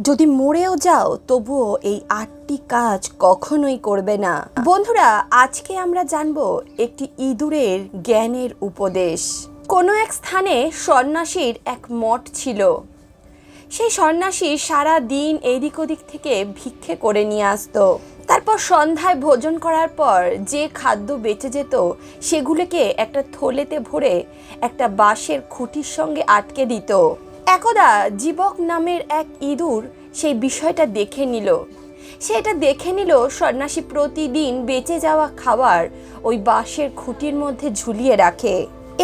যদি মরেও যাও তবুও এই ৮টি কাজ কখনোই করবে না। বন্ধুরা, আজকে আমরা জানবো একটি ইঁদুরের জ্ঞানের উপদেশ। কোনো এক স্থানে সন্ন্যাসীর এক মঠ ছিল। সেই সন্ন্যাসী সারা দিন এদিক ওদিক থেকে ভিক্ষে করে নিয়ে আসতো। তারপর সন্ধ্যায় ভোজন করার পর যে খাদ্য বেঁচে যেত সেগুলোকে একটা থলেতে ভরে একটা বাঁশের খুঁটির সঙ্গে আটকে দিত। একদা জীবক নামের এক ইঁদুর সেই বিষয়টা দেখে নিল। সেটা দেখে নিল সন্ন্যাসী প্রতিদিন বেঁচে যাওয়া খাবার ওই বাঁশের খুঁটির মধ্যে ঝুলিয়ে রাখে।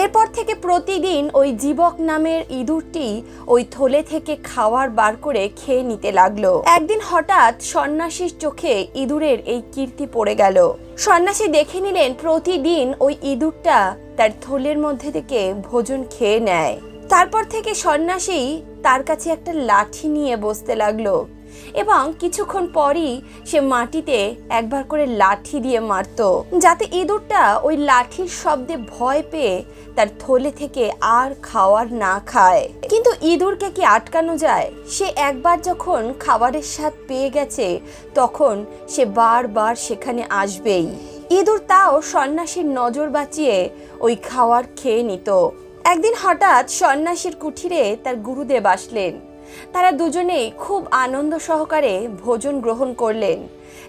এরপর থেকে প্রতিদিন ওই জীবক নামের ইঁদুরটি ওই থলে থেকে খাবার বার করে খেয়ে নিতে লাগলো। একদিন হঠাৎ সন্ন্যাসীর চোখে ইঁদুরের এই কীর্তি পড়ে গেল। সন্ন্যাসী দেখে নিলেন প্রতিদিন ওই ইঁদুরটা তার থলের মধ্যে থেকে ভোজন খেয়ে নেয়। তারপর থেকে সন্ন্যাসী তার কাছে একটা লাঠি নিয়ে বসতে লাগলো এবং কিছুক্ষণ পরই সে মাটিতে একবার করে লাঠি দিয়ে মারতো, যাতে ইঁদুরটা ওই লাঠির শব্দে ভয় পেয়ে তার থলে থেকে আর খাওয়ার না খায়। কিন্তু ইঁদুরকে কি আটকানো যায়? সে একবার যখন খাবারের স্বাদ পেয়ে গেছে তখন সে বারবার সেখানে আসবেই। ইঁদুর তাও সন্ন্যাসীর নজর বাঁচিয়ে ওই খাবার খেয়ে নিত। একদিন হঠাৎ সন্ন্যাসীর কুঠিরে তার গুরুদেব আসলেন। তারা দুজনেই খুব আনন্দ সহকারে ভোজন গ্রহণ করলেন।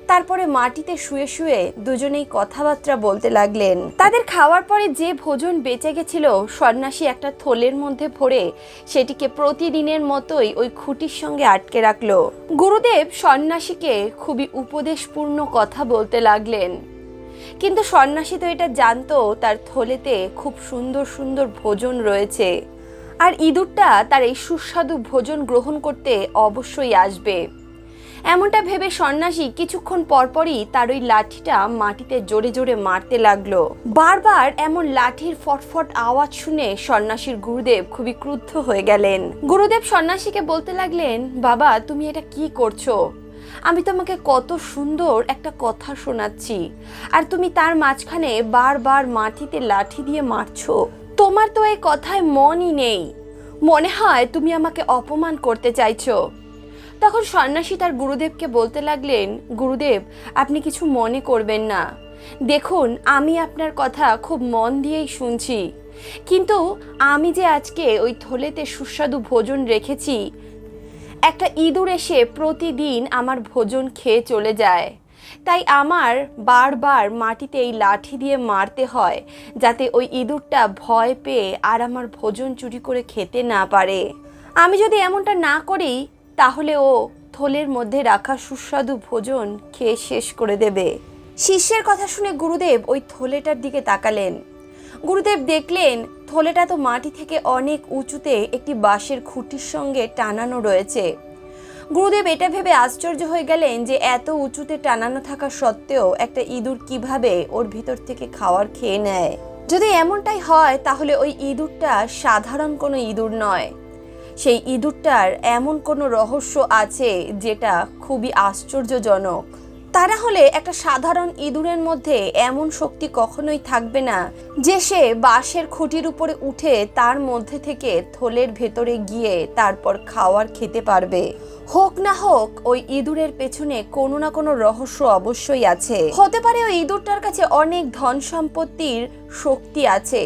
তারপরে মাটিতে শুয়ে শুয়ে দুজনেই কথাবার্তা বলতে লাগলেন। তাদের খাওয়ার পরে যে ভোজন বেঁচে গেছিল সন্ন্যাসী একটা থলের মধ্যে ভরে সেটিকে প্রতিদিনের মতোই ওই খুঁটির সঙ্গে আটকে রাখলো। গুরুদেব সন্ন্যাসীকে খুবই উপদেশপূর্ণ কথা বলতে লাগলেন। কিন্তু সন্ন্যাসী তো এটা জানতো তার থলেতে খুব সুন্দর সুন্দর ভোজন রয়েছে, আর ইঁদুরটা তার এই সুস্বাদু ভোজন গ্রহণ করতে অবশ্যই আসবে। এমনটা ভেবে সন্ন্যাসী কিছুক্ষণ পরপরই তার ওই লাঠিটা মাটিতে জোরে জোরে মারতে লাগলো। বারবার এমন লাঠির ফটফট আওয়াজ শুনে সন্ন্যাসীর গুরুদেব খুবই ক্রুদ্ধ হয়ে গেলেন। গুরুদেব সন্ন্যাসীকে বলতে লাগলেন, বাবা তুমি এটা কি করছো? আমি তোমাকে কত সুন্দর একটা কথা শোনাচ্ছি, আর তুমি তার মাঝখানে বারবার মাটিতে লাঠি দিয়ে মারছো। তোমার তো এই কথায় মনই নেই, মনে হয় তুমি আমাকে অপমান করতে চাইছো। তখন সন্ন্যাসী তার গুরুদেবকে বলতে লাগলেন, গুরুদেব আপনি কিছু মনে করবেন না, দেখুন আমি আপনার কথা খুব মন দিয়েই শুনছি, কিন্তু আমি যে আজকে ওই থলেতে সুস্বাদু ভোজন রেখেছি, একটা ইঁদুর এসে প্রতিদিন আমার ভোজন খেয়ে চলে যায়, তাই আমার বারবার মাটিতে এই লাঠি দিয়ে মারতে হয় যাতে ওই ইঁদুরটা ভয় পেয়ে আর আমার ভোজন চুরি করে খেতে না পারে। আমি যদি এমনটা না করি তাহলে ও থলের মধ্যে রাখা সুস্বাদু ভোজন খেয়ে শেষ করে দেবে। শিষ্যের কথা শুনে গুরুদেব ওই থলেটার দিকে তাকালেন। গুরুদেব দেখলেন থলেটা তো মাটি থেকে অনেক উঁচুতে একটি বাঁশের খুঁটির সঙ্গে টানানো রয়েছে। গুরুদেব এটা ভেবে আশ্চর্য হয়ে গেলেন যে এত উঁচুতে টানানো থাকা সত্ত্বেও একটা ইঁদুর কিভাবে ওর ভিতর থেকে খাবার খেয়ে নেয়। যদি এমনটাই হয় তাহলে ওই ইঁদুরটা সাধারণ কোনো ইঁদুর নয়, সেই ইঁদুরটার এমন কোনো রহস্য আছে যেটা খুবই আশ্চর্যজনক। তারা হলে একটা সাধারণ ইঁদুরের মধ্যে এমন শক্তি কখনোই থাকবে না যে সে বাঁশের খুঁটির উপরে উঠে তার মধ্যে থেকে থলের ভেতরে গিয়ে তারপর খাবার খেতে পারবে। হোক না হোক ওই ইঁদুরের পেছনে কোনো না কোনো রহস্য অবশ্যই আছে। হতে পারে ওই ইঁদুরটার কাছে অনেক ধন সম্পত্তির শক্তি আছে,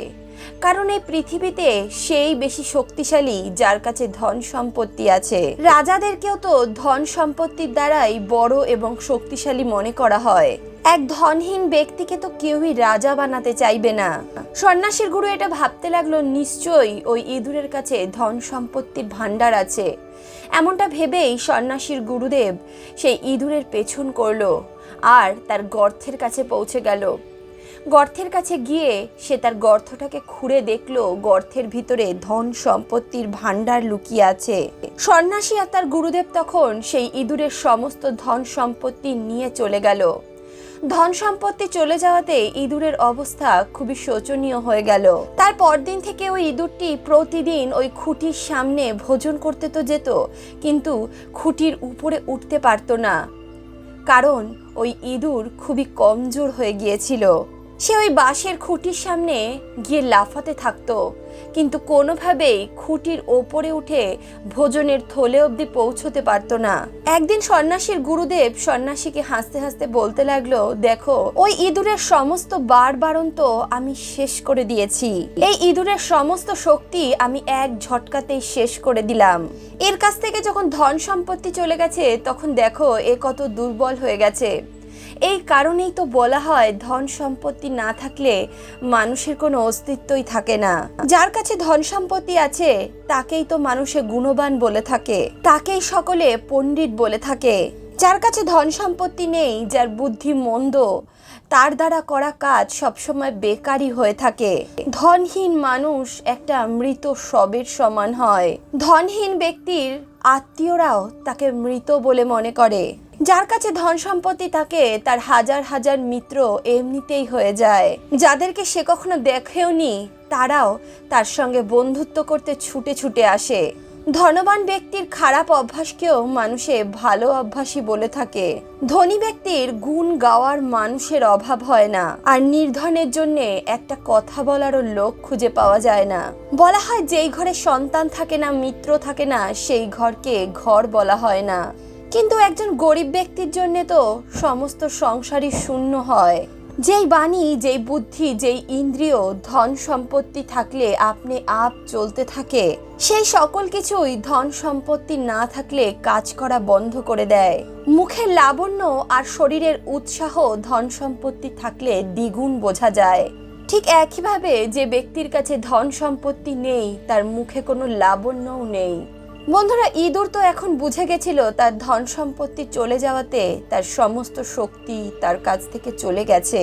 কারণ এই পৃথিবীতে সেই বেশি শক্তিশালী যার কাছে ধন সম্পত্তি আছে। রাজাদেরকেও তো ধন সম্পত্তির দ্বারাই বড় এবং শক্তিশালী মনে করা হয়। এক ধনহীন ব্যক্তিকে তো কেউই রাজা বানাতে চাইবে না। সন্ন্যাসীর গুরু এটা ভাবতে লাগলো, নিশ্চয়ই ওই ইঁদুরের কাছে ধন সম্পত্তির ভান্ডার আছে। এমনটা ভেবেই সন্ন্যাসীর গুরুদেব সেই ইঁদুরের পেছন করলো আর তার গর্তের কাছে পৌঁছে গেল। গর্তের কাছে গিয়ে সে তার গর্তটাকে খুঁড়ে দেখলো গর্তের ভিতরে ধন সম্পত্তির ভান্ডার লুকিয়ে আছে। সন্ন্যাসী আর তার গুরুদেব তখন সেই ইঁদুরের সমস্ত ধন সম্পত্তি নিয়ে চলে গেল। ধন সম্পত্তি চলে যাওয়াতে ইঁদুরের অবস্থা খুবই শোচনীয় হয়ে গেল। তার পরদিন থেকে ওই ইঁদুরটি প্রতিদিন ওই খুঁটির সামনে ভোজন করতে তো যেত, কিন্তু খুঁটির উপরে উঠতে পারতো না, কারণ ওই ইঁদুর খুবই কমজোর হয়ে গিয়েছিল। সে ওই বাঁশের খুঁটির সামনে গিয়ে লাফাতে থাকতো, কিন্তু কোনোভাবেই খুঁটির ওপরে উঠে ভোজনের থলে অবধি পৌঁছতে পারতো না। একদিন সন্ন্যাসীর গুরুদেব সন্ন্যাসীকে হাসতে হাসতে বলতে লাগলো, দেখো, ওই ইঁদুরের সমস্ত বাড়ন্ত আমি শেষ করে দিয়েছি। এই ইঁদুরের সমস্ত শক্তি আমি এক ঝটকাতেই শেষ করে দিলাম। এর কাছ থেকে যখন ধন সম্পত্তি চলে গেছে, তখন দেখো এ কত দুর্বল হয়ে গেছে। এই কারণেই তো বলা হয়, ধন সম্পত্তি না থাকলে মানুষের কোনো অস্তিত্বই থাকে না। যার কাছে ধন সম্পত্তি আছে তাকেই তো মানুষে গুণবান বলে থাকে, তাকেই সকলে পণ্ডিত বলে থাকে। যার কাছে ধন সম্পত্তি নেই, যার বুদ্ধি মন্দ, তার দ্বারা করা কাজ সবসময় বেকারই হয়ে থাকে। ধনহীন মানুষ একটা মৃত শবের সমান হয়। ধনহীন ব্যক্তির আত্মীয়রাও তাকে মৃত বলে মনে করে। যার কাছে ধন সম্পত্তি থাকে তার হাজার হাজার মিত্র এমনিতেই হয়ে যায়। যাদেরকে সে কখনো দেখেওনি তারাও তার সঙ্গে বন্ধুত্ব করতে ছুটে ছুটে আসে। ধনবান ব্যক্তির খারাপ অভ্যাসকেও মানুষে ভালো অভ্যাসই বলে থাকে। ধনী ব্যক্তির গুণ গাওয়ার মানুষের অভাব হয় না, আর নির্ধনের জন্য একটা কথা বলারও লোক খুঁজে পাওয়া যায় না। বলা হয়, যেই ঘরে সন্তান থাকে না, মিত্র থাকে না, সেই ঘরকে ঘর বলা হয় না। কিন্তু একজন গরিব ব্যক্তির জন্য তো সমস্ত সংসারই শূন্য হয়। যেই বাণী, যেই বুদ্ধি, যেই ইন্দ্রিয় ধন সম্পত্তি থাকলে আপনি আপ চলতে থাকে, সেই সকল কিছুই ধন সম্পত্তি না থাকলে কাজ করা বন্ধ করে দেয়। মুখের লাবণ্য আর শরীরের উৎসাহ ধন সম্পত্তি থাকলে দ্বিগুণ বোঝা যায়। ঠিক একইভাবে যে ব্যক্তির কাছে ধন সম্পত্তি নেই, তার মুখে কোনো লাবণ্যও নেই। বন্ধুরা, ইঁদুর তো এখন বুঝে গেছিল তার ধন সম্পত্তি চলে যাওয়াতে তার সমস্ত শক্তি তার কাছ থেকে চলে গেছে।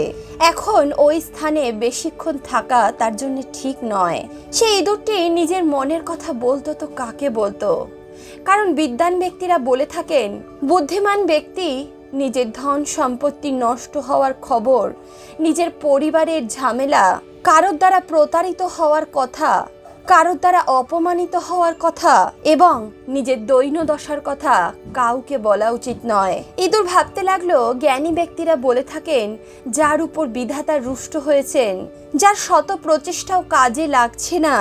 এখন ওই স্থানে বেশিক্ষণ থাকা তার জন্য ঠিক নয়। সেই ইঁদুরটি নিজের মনের কথা বলতো তো কাকে বলতো? কারণ বিদ্বান ব্যক্তিরা বলে থাকেন, বুদ্ধিমান ব্যক্তি নিজের ধন সম্পত্তি নষ্ট হওয়ার খবর, নিজের পরিবারের ঝামেলা, কারোর দ্বারা প্রতারিত হওয়ার কথা, কারোর দ্বারা অপমানিত হওয়ার কথা এবং নিজের দৈন্যদশার কথা কাউকে বলা উচিত নয়। ইঁদুর ভাবতে লাগলো, জ্ঞানী ব্যক্তিরা বলে থাকেন, যার উপর বিধাতা রুষ্ট হয়েছেন, যার শত প্রচেষ্টাও কাজে লাগছে না,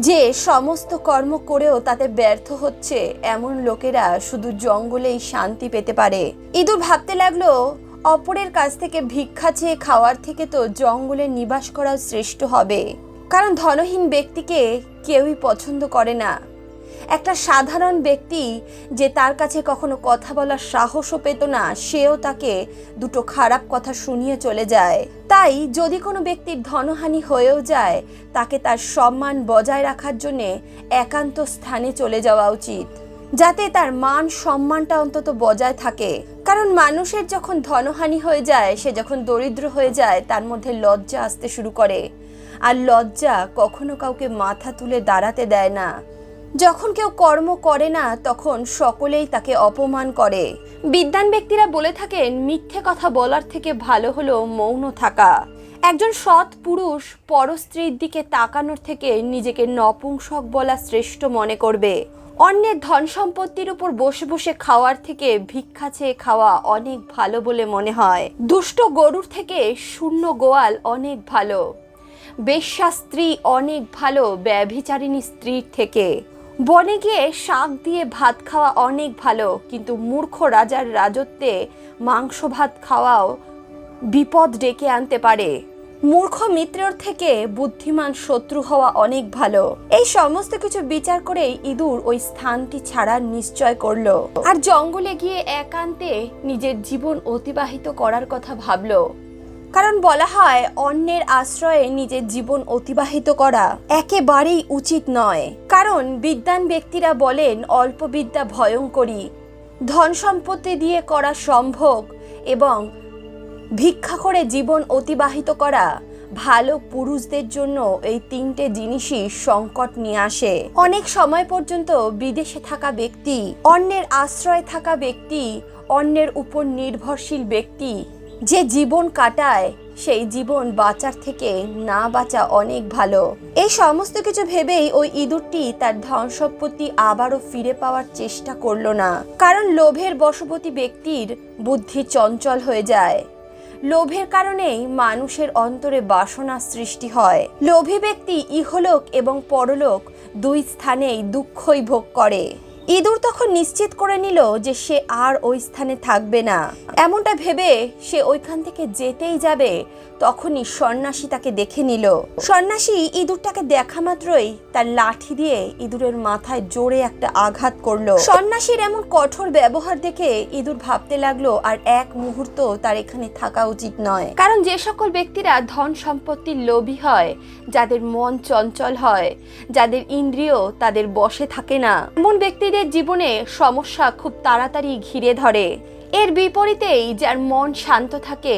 যে সমস্ত কর্ম করেও তাতে ব্যর্থ হচ্ছে, এমন লোকেরা শুধু জঙ্গলেই শান্তি পেতে পারে। ইঁদুর ভাবতে লাগলো, অপরের কাছ থেকে ভিক্ষা চেয়ে খাওয়ার থেকে তো জঙ্গলে নিবাস করা শ্রেষ্ঠ হবে। কারণ ধনহীন ব্যক্তিকে কেউই পছন্দ করে না। একটা সাধারণ ব্যক্তি যে তার কাছে কখনো কথা বলার সাহসও পেত না, সেও তাকে দুটো খারাপ কথা শুনিয়ে চলে যায়। তাই যদি কোনো ব্যক্তির ধনহানি হয়েও যায়, তাকে তার সম্মান বজায় রাখার জন্যে একান্ত স্থানে চলে যাওয়া উচিত, যাতে তার মান সম্মানটা অন্তত বজায় থাকে। কারণ মানুষের যখন ধনহানি হয়ে যায়, সে যখন দরিদ্র হয়ে যায়, তার মধ্যে লজ্জা আসতে শুরু করে। আর লজ্জা কখনো কাউকে মাথা তুলে দাঁড়াতে দেয় না। যখন কেউ কর্ম করে না, তখন সকলেই তাকে অপমান করে। বিদ্বান ব্যক্তিরা বলে থাকেন, মিথ্যে কথা বলার থেকে ভালো হলো মৌন থাকা। একজন সৎ পুরুষ পরস্ত্রীর দিকে তাকানোর থেকে নিজেকে নপুংসক বলা শ্রেষ্ঠ মনে করবে। অন্যের ধন সম্পত্তির উপর বসে বসে খাওয়ার থেকে ভিক্ষা চেয়ে খাওয়া অনেক ভালো বলে মনে হয়। দুষ্ট গরুর থেকে শূন্য গোয়াল অনেক ভালো। বেশ্যা স্ত্রী অনেক ভালো ব্যভিচারিণী স্ত্রীর থেকে। বনে গিয়ে শাক দিয়ে ভাত খাওয়া অনেক ভালো, কিন্তু মূর্খ রাজার রাজত্বে মাংস ভাত খাওয়াও বিপদ ডেকে আনতে পারে। মূর্খ মিত্রের থেকে বুদ্ধিমান শত্রু হওয়া অনেক ভালো। এই সমস্ত কিছু বিচার করে ইঁদুর ওই স্থানটি ছাড়ার নিশ্চয় করলো, আর জঙ্গলে গিয়ে একান্তে নিজের জীবন অতিবাহিত করার কথা ভাবলো। কারণ বলা হয়, অন্যের আশ্রয়ে নিজের জীবন অতিবাহিত করা একেবারেই উচিত নয়। কারণ বিদ্বান ব্যক্তিরা বলেন, অল্প বিদ্যা ভয়ঙ্করী, ধন সম্পত্তি দিয়ে করা সম্ভোগ এবং ভিক্ষা করে জীবন অতিবাহিত করা ভালো পুরুষদের জন্য এই তিনটে জিনিসই সংকট নিয়ে আসে। অনেক সময় পর্যন্ত বিদেশে থাকা ব্যক্তি, অন্যের আশ্রয়ে থাকা ব্যক্তি, অন্যের উপর নির্ভরশীল ব্যক্তি যে জীবন কাটায়, সেই জীবন বাঁচার থেকে না বাঁচা অনেক ভালো। এই সমস্ত কিছু ভেবেই ওই ইঁদুরটি তার ধন সম্পত্তি আবারও ফিরে পাওয়ার চেষ্টা করলো না। কারণ লোভের বশবর্তী ব্যক্তির বুদ্ধি চঞ্চল হয়ে যায়। লোভের কারণেই মানুষের অন্তরে বাসনা সৃষ্টি হয়। লোভী ব্যক্তি ইহলোক এবং পরলোক দুই স্থানেই দুঃখই ভোগ করে। ইঁদুর তখন নিশ্চিত করে নিল যে সে আর ওই স্থানে থাকবে না। এমনটা ভেবে সে ওইখান থেকে যেতেই যাবে, তখনই সন্ন্যাসী তাকে দেখে নিল। সন্ন্যাসী ইঁদুরটাকে দেখা মাত্রই তার লাঠি দিয়ে ইঁদুরের মাথায় জোরে একটা আঘাত করলো। সন্ন্যাসীর এমন কঠোর ব্যবহার দেখে ইঁদুর ভাবতে লাগলো আর এক মুহূর্ত তার এখানে থাকা উচিত নয়। কারণ যে সকল ব্যক্তিরা ধন সম্পত্তির লোভী হয়, যাদের মন চঞ্চল হয়, যাদের ইন্দ্রিয় তাদের বশে থাকে না, এমন ব্যক্তিদের জীবনে সমস্যা খুব তাড়াতাড়ি ঘিরে ধরে। এর বিপরীতেই যার মন শান্ত থাকে,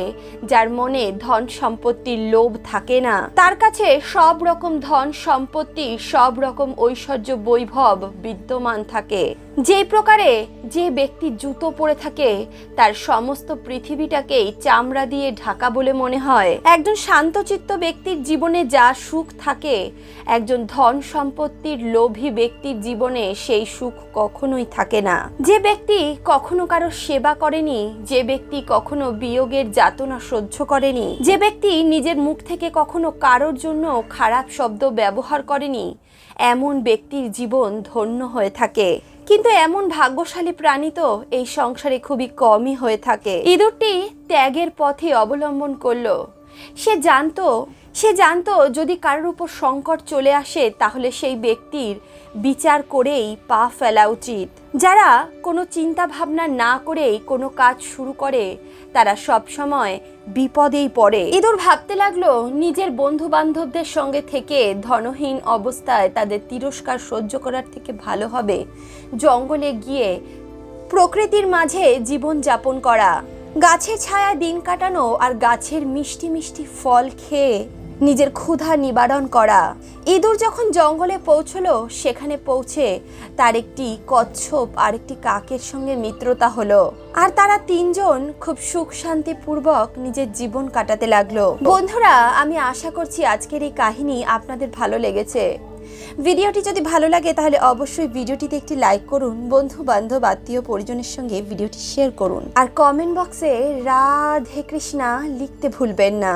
যার মনে ধন সম্পত্তির লোভ থাকে না, তার কাছে সব রকম ধন সম্পত্তি, সব রকম ঐশ্বর্য বৈভব বিদ্যমান থাকে। যে প্রকারে যে ব্যক্তি জুতো পরে থাকে তার সমস্ত পৃথিবীটাকেই চামড়া দিয়ে ঢাকা বলে মনে হয়, একজন শান্তচিত্ত ব্যক্তির জীবনে যা সুখ থাকে, একজন ধন সম্পত্তির লোভী ব্যক্তির জীবনে সেই সুখ কখনোই থাকে না। যে ব্যক্তি কখনো কারো সেবা করেনি, যে ব্যক্তি কখনো বিয়োগের যাতনা সহ্য করেনি, যে ব্যক্তি নিজের মুখ থেকে কখনো কারোর জন্য খারাপ শব্দ ব্যবহার করেনি, এমন ব্যক্তির জীবন ধন্য হয়ে থাকে। কিন্তু এমন ভাগ্যশালী প্রাণী তো এই সংসারে খুবই কমই হয়ে থাকে। ইঁদুরটি ত্যাগের পথে অবলম্বন করলো। সে জানতো যদি কারোর উপর সংকট চলে আসে তাহলে সেই ব্যক্তির বিচার করেই পা ফেলা উচিত। যারা কোনো চিন্তা ভাবনা না করেই কোনো কাজ শুরু করে তারা সব সময় বিপদেই পড়ে। ইঁদুর ভাবতে লাগলো নিজের বন্ধু বান্ধবদের সঙ্গে থেকে ধনহীন অবস্থায় তাদের তিরস্কার সহ্য করার থেকে ভালো হবে জঙ্গলে গিয়ে প্রকৃতির মাঝে জীবন যাপন করা, গাছের ছায়া দিন কাটানো আর গাছের মিষ্টি মিষ্টি ফল খেয়ে নিজের ক্ষুধা নিবারণ করা। ইঁদুর যখন জঙ্গলে পৌঁছলো, সেখানে পৌঁছে তার একটি কচ্ছপ আর একটি কাকের সঙ্গে মিত্রতা হলো, আর তারা তিনজন খুব সুখ শান্তিপূর্বক নিজের জীবন কাটাতে লাগলো। বন্ধুরা, আমি আশা করছি আজকের এই কাহিনী আপনাদের ভালো লেগেছে। ভিডিওটি যদি ভালো লাগে তাহলে অবশ্যই ভিডিওটিতে একটি লাইক করুন, বন্ধু বান্ধব আত্মীয় পরিজনের সঙ্গে ভিডিওটি শেয়ার করুন, আর কমেন্ট বক্সে রাধে কৃষ্ণা লিখতে ভুলবেন না।